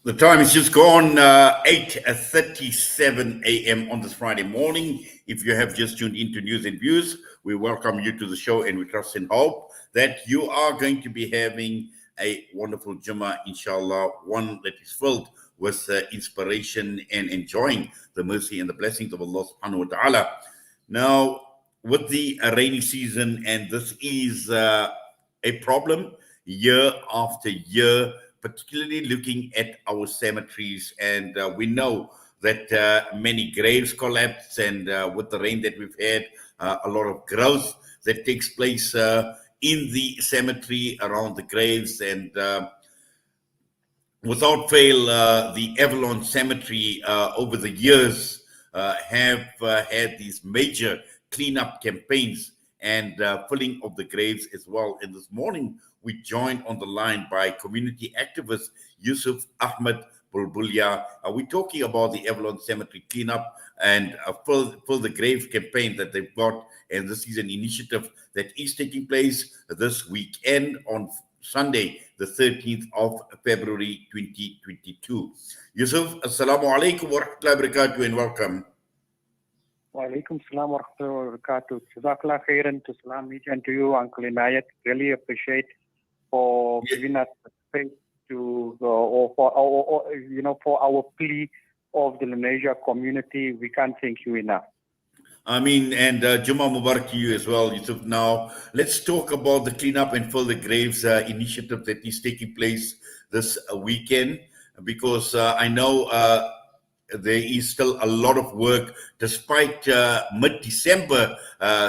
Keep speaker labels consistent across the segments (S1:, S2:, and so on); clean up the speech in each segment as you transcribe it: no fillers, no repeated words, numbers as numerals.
S1: The time is just gone 8:37 a.m. on this Friday morning. If you have just tuned into News and Views, we welcome you to the show and we trust and hope that you are going to be having a wonderful Jummah, inshallah, one that is filled with inspiration and enjoying the mercy and the blessings of Allah subhanahu wa ta'ala. Now, with the rainy season, and this is a problem year after year, particularly looking at our cemeteries. And we know that many graves collapse, and with the rain that we've had, a lot of growth that takes place in the cemetery around the graves. And without fail, the Avalon Cemetery over the years have had these major cleanup campaigns and filling of the graves as well. And this morning, we joined on the line by community activist Yusuf Ahmed Bulbulia. We're talking about the Avalon Cemetery cleanup and fill the grave campaign that they've got. And this is an initiative that is taking place this weekend on Sunday, the 13th of February 2022. Yusuf, assalamu alaikum wa rahmatullahi wa barakatuh, and welcome.
S2: Wa alaikum salam wa rahmatullahi wa barakatuh. Jazakallah khairan to Salam Media and to you, Uncle Inayat. Really appreciate for giving us the space to, for our plea of the Lenasia community. We can't thank you enough.
S1: And Jummah Mubarak to you as well, Yusuf. Now, let's talk about the Clean Up and Fill the Graves initiative that is taking place this weekend, because I know there is still a lot of work. Despite mid-December,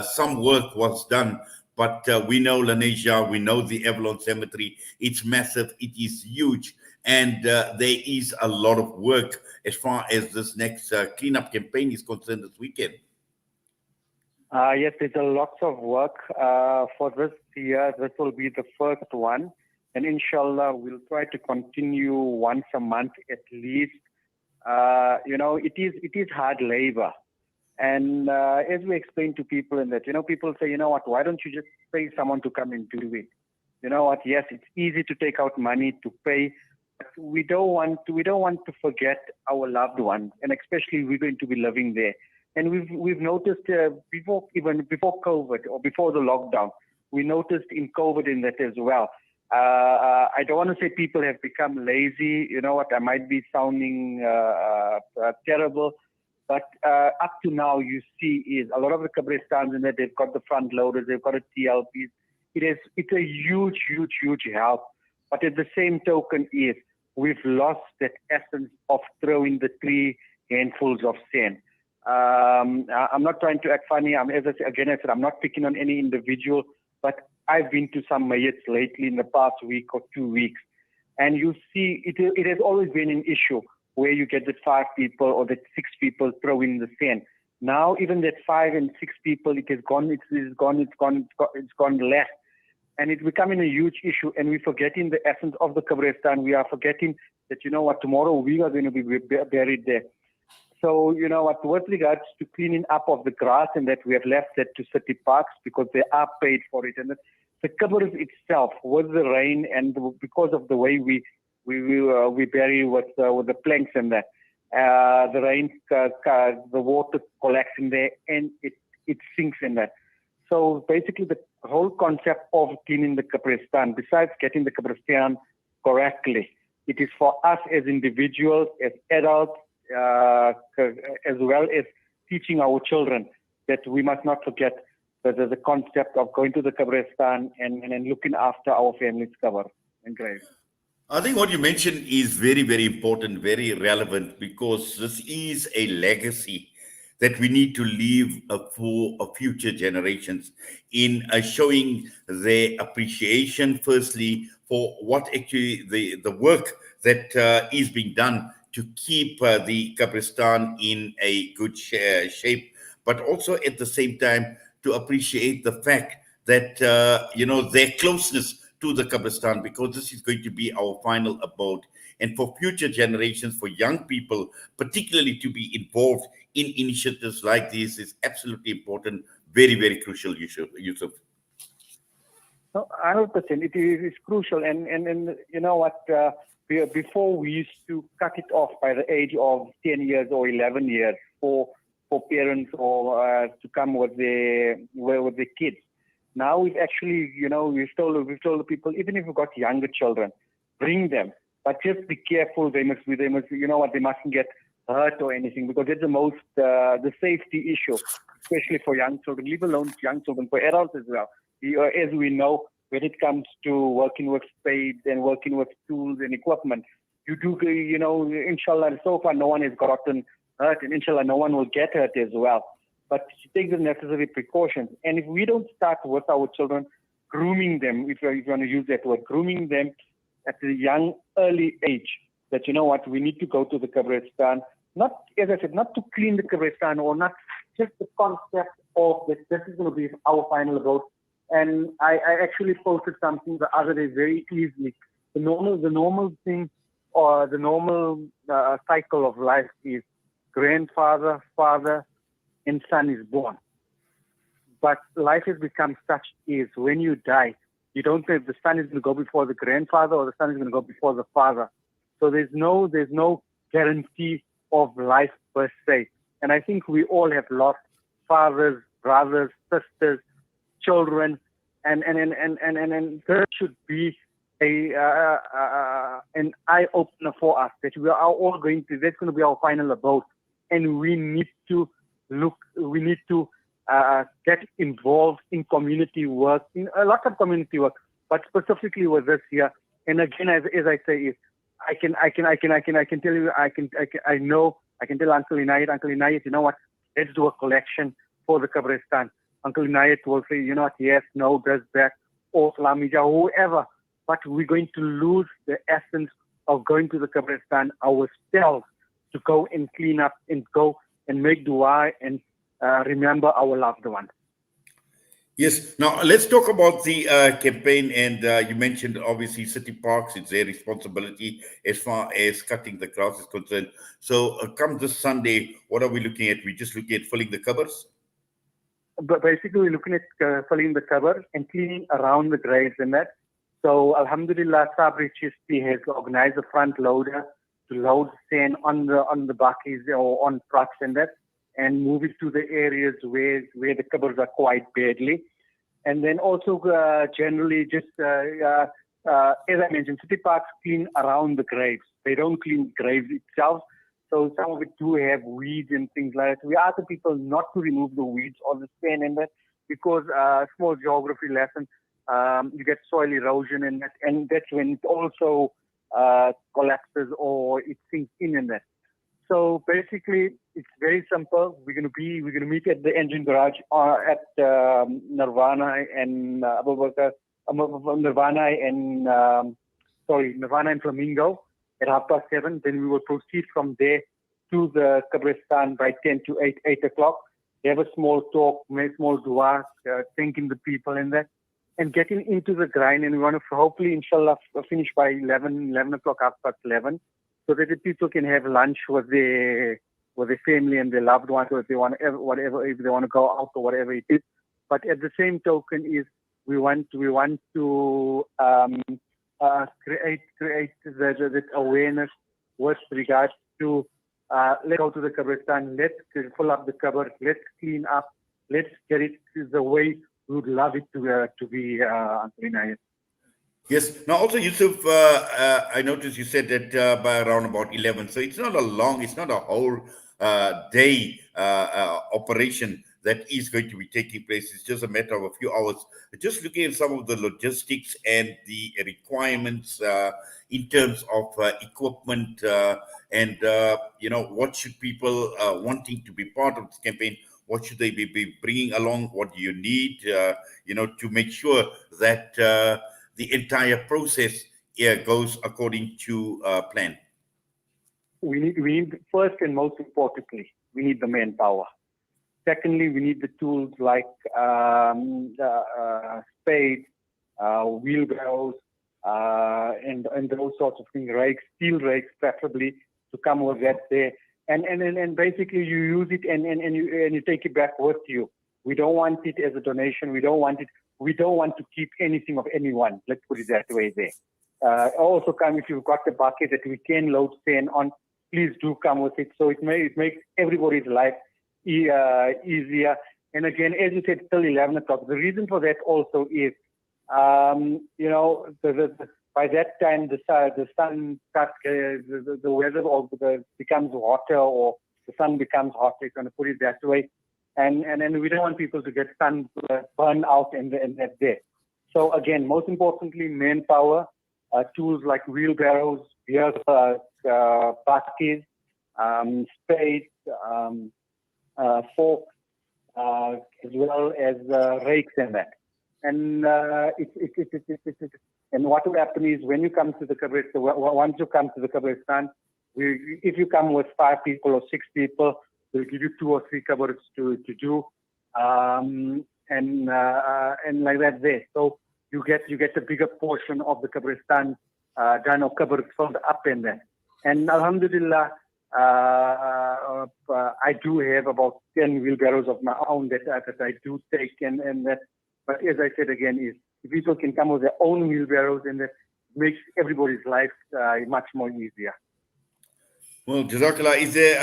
S1: some work was done, but we know Lenasia, we know the Avalon Cemetery. It's massive, it is huge, and there is a lot of work as far as this next cleanup campaign is concerned this weekend.
S2: Yes, there's a lot of work for this year. This will be the first one. And inshallah, we'll try to continue once a month at least. It is hard labor. And as we explain to people in that, people say, why don't you just pay someone to come and do it? Yes, it's easy to take out money to pay. But we don't want to forget our loved ones, and especially we're going to be living there. And we've noticed before COVID or before the lockdown, we noticed in COVID in that as well. I don't want to say people have become lazy. I might be sounding terrible, but up to now you see is a lot of the Qabristans in that they've got the front loaders, they've got a TLPs. It's a huge help. But at the same token is we've lost that essence of throwing the 3 handfuls of sand. I'm not trying to act funny. I said, I'm not picking on any individual, but I've been to some mayats lately in the past week or 2 weeks, and you see it has always been an issue where you get that 5 people or that 6 people throwing the sand. Now even that 5 and 6 people, it has gone. It's gone less, and it's becoming a huge issue. And we're forgetting the essence of the Qabristan. We are forgetting that tomorrow we are going to be buried there. So, with regards to cleaning up of the grass and that we have left that to city parks because they are paid for it. And the qabrs itself, with the rain and because of the way we bury with the planks and that, the rain, the water collects in there and it sinks in that. So basically the whole concept of cleaning the Qabristan, besides getting the Qabristan correctly, it is for us as individuals, as adults, as well as teaching our children that we must not forget the concept of going to the Qabristan and looking after our family's qabr and grave.
S1: I think what you mentioned is very, very important, very relevant, because this is a legacy that we need to leave for future generations in showing their appreciation, firstly, for what actually the work that is being done to keep the Qabristan in a good shape, but also at the same time to appreciate the fact that, their closeness to the Qabristan, because this is going to be our final abode. And for future generations, for young people, particularly to be involved in initiatives like this is absolutely important, very, very crucial, Yusuf.
S2: No, 100%. It is crucial. And you know what? before we used to cut it off by the age of 10 years or 11 years for parents or to come with the kids. Now we've actually, we've told the people, even if you've got younger children, bring them, but just be careful. They must, they mustn't get hurt or anything, because it's the safety issue, especially for young children, leave alone young children, for adults as well. As we know, when it comes to working with spades and working with tools and equipment, you do, inshallah, so far no one has gotten hurt, and inshallah no one will get hurt as well. But take the necessary precautions. And if we don't start with our children, grooming them, if you want to use that word, grooming them at a young, early age, that we need to go to the Qabristan, not, as I said, not to clean the Qabristan, or not just the concept of that this is going to be our final abode. And I actually posted something the other day very easily. The normal thing, or the normal cycle of life is grandfather, father, and son is born. But life has become such is when you die, you don't know if the son is going to go before the grandfather or the son is going to go before the father. So there's no guarantee of life per se. And I think we all have lost fathers, brothers, sisters, children, and that should be an eye opener for us, that we are all that's going to be our final abode, and we need to get involved in community work, in a lot of community work, but specifically with this here. And again, as I say, I can tell you, I can tell Uncle Inayat, you know what, let's do a collection for the Qabristan. Uncle Inayat will say, you know what, yes, no, does that, or Flamija, whoever, but we're going to lose the essence of going to the Qabristan ourselves, to go and clean up and go and make dua and remember our loved ones.
S1: Yes. Now, let's talk about the campaign. And you mentioned, obviously, city parks, it's their responsibility as far as cutting the grass is concerned. So come this Sunday, what are we looking at? We're just looking at filling the covers?
S2: But basically, we're looking at filling the cover and cleaning around the graves and that. So, Alhamdulillah, Sabri Chisti has organized a front loader to load sand on the bakis or on trucks and that, and move it to the areas where the covers are quite badly. And then also generally just, as I mentioned, city parks clean around the graves. They don't clean the graves itself. So some of it do have weeds and things like that. We ask the people not to remove the weeds or the sand and that, because small geography lesson, you get soil erosion and that's when it also collapses or it sinks in and that. So basically, it's very simple. We're going to meet at the engine garage at Nirvana and Nirvana and Flamingo at 7:30. Then we will proceed from there to the Qabristan by 10 to 8 o'clock. Have a small talk, make small dua, thanking the people in that, and getting into the grind. And we want to hopefully, inshallah, finish by 11 o'clock, 11:30, so that the people can have lunch with their family and their loved ones, or if they want if they want to go out or whatever it is. But at the same token, is we want to create the awareness with regards to let's go to the Qabristan, let's fill up the cupboard, let's clean up, let's get it the way we would love it to be, Uncle Inayat.
S1: Yes. Now, also, Yusuf, I noticed you said that by around about 11. So it's not a whole day operation that is going to be taking place. It's just a matter of a few hours. Just looking at some of the logistics and the requirements in terms of equipment and, what should people wanting to be part of this campaign, what should they be bringing along? What do you need, to make sure that the entire process goes according to plan?
S2: We need first and most importantly, we need the manpower. Secondly, we need the tools like spades, wheelbarrows, and those sorts of things, rakes, steel rakes preferably, to come with that there. And basically you use it and you take it back with you. We don't want it as a donation. We don't want to keep anything of anyone. Let's put it that way there. Also come if you've got the bucket that we can load sand on. Please do come with it. So it makes everybody's life easier. And again, as you said, till 11 o'clock. The reason for that also is, by that time the sun starts, the weather becomes hotter, or the sun becomes hot. They're going to put it that way. And we don't want people to get sun burn out in that day. So again, most importantly, manpower, tools like wheelbarrows, beer buckets, spades, forks, as well as rakes and that. And and what will happen is when you come to the Qabristan, once you come to the Qabristan, if you come with 5 people or 6 people, we'll give you 2 or 3 cupboards to do, and like that there. So you get a bigger portion of the Qabristan done, or cupboards filled up in there. And Alhamdulillah, I do have about 10 wheelbarrows of my own that I do take, and that. But as I said again, is if people can come with their own wheelbarrows, and that makes everybody's life much more easier.
S1: Well, Jazakallah, is there,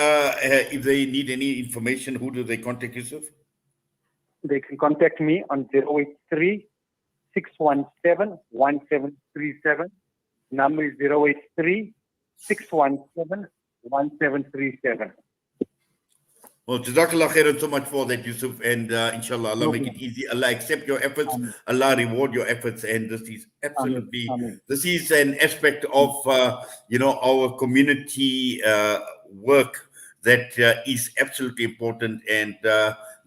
S1: if they need any information, who do they contact, Yusuf?
S2: They can contact me on 083 617 1737. Number is 083 617 1737.
S1: Well, Jazakallah khairan so much for that, Yusuf, and inshallah, Allah make it easy. Allah accept your efforts. Allah reward your efforts. And this is absolutely, this is an aspect of, our community work that is absolutely important. And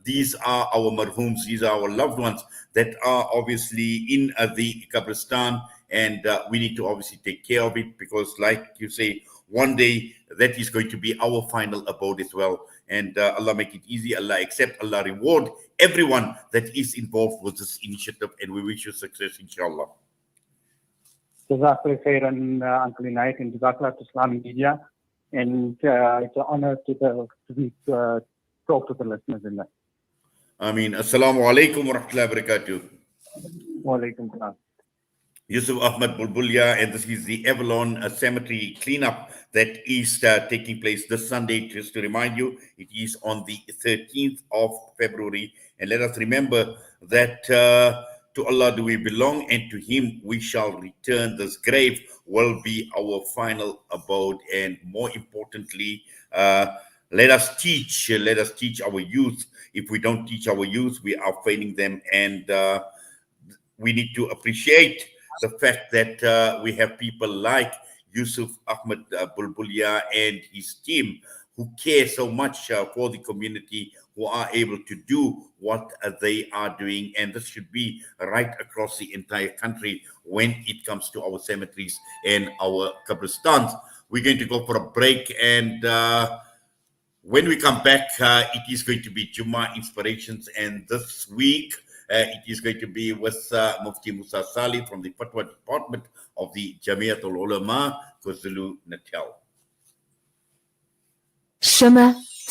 S1: these are our marhooms, these are our loved ones that are obviously in the Qabristan, and we need to obviously take care of it, because like you say, one day that is going to be our final abode as well. And Allah make it easy, Allah accept, Allah reward everyone that is involved with this initiative, and we wish you success, inshallah.
S2: Jazakallah khairan, Uncle Inayat, and Jazakallah to Islamic Media. And it's an honor to talk to the listeners in that.
S1: Ameen. Assalamu alaikum wa rahmatullahi wa barakatuh.
S2: Wa alaikum salam.
S1: Yusuf Ahmed Bulbulia, and this is the Avalon Cemetery cleanup that is taking place this Sunday. Just to remind you, it is on the 13th of February. And let us remember that to Allah do we belong, and to Him we shall return. This grave will be our final abode. And more importantly, let us teach our youth. If we don't teach our youth, we are failing them. And we need to appreciate the fact that we have people like Yusuf Ahmed Bulbulia and his team who care so much for the community, who are able to do what they are doing. And this should be right across the entire country when it comes to our cemeteries and our Qabristans. We're going to go for a break, and when we come back, it is going to be Jummah Inspirations, and this week it is going to be with Mufti Musa Salih from the Fatwa Department of the Jamiatul Ulama, KwaZulu-Natal.
S3: Shema